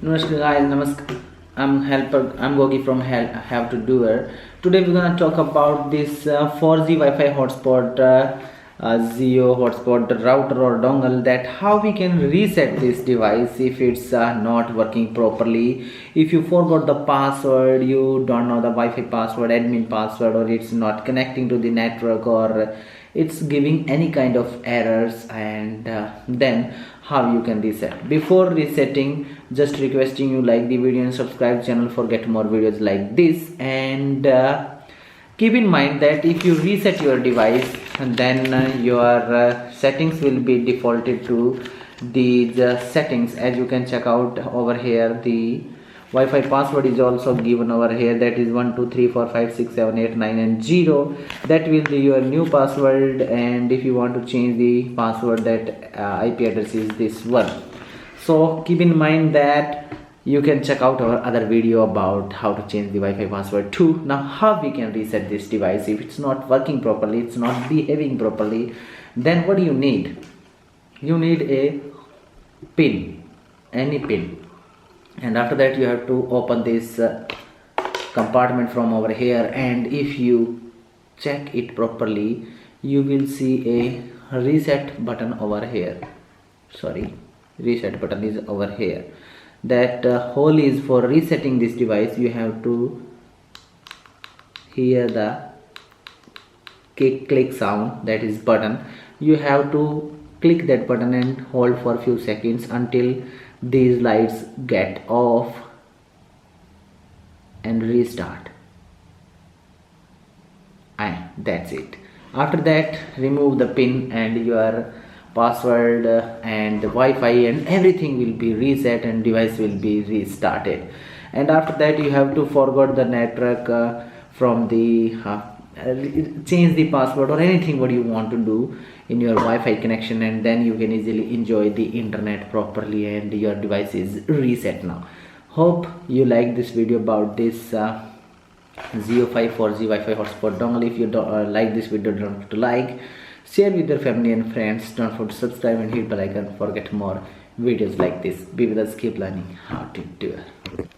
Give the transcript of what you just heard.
Namaskar guys, Namaskar. I'm Gogi from Have To Doer. Today we're gonna talk about this 4G Wi-Fi hotspot, Jio hotspot router or dongle. That how we can reset this device if it's not working properly. If you forgot the password, you don't know the Wi-Fi password, admin password, or it's not connecting to the network, or it's giving any kind of errors, and then how you can reset. Before resetting, just requesting you like the video and subscribe channel for get more videos like this. And keep in mind that if you reset your device, then your settings will be defaulted to these settings. As you can check out over here, the Wi-Fi password is also given over here, that is 123456789 and 0. That will be your new password, and if you want to change the password, that IP address is this one. So keep in mind that you can check out our other video about how to change the Wi-Fi password too. Now how we can reset this device if it's not working properly, it's not behaving properly, then what do you need? You need a pin, any pin. And after that you have to open this compartment from over here, and if you check it properly, you will see a reset button over here. Sorry, reset button is over here. That hole is for resetting this device. You have to hear the click sound, that is button. You have to click that button and hold for a few seconds until these lights get off and restart, and that's it. After that, remove the pin and your password and the Wi-Fi and everything will be reset and device will be restarted. And after that you have to forward the network from the change the password or anything what you want to do in your Wi-Fi connection, and then you can easily enjoy the internet properly and your device is reset now. Hope you like this video about this JioFi 4G Wi-Fi hotspot dongle. If you like this video, don't forget to like, share with your family and friends. Don't forget to subscribe and hit the bell icon for get more videos like this. Be with us, keep learning how to do it.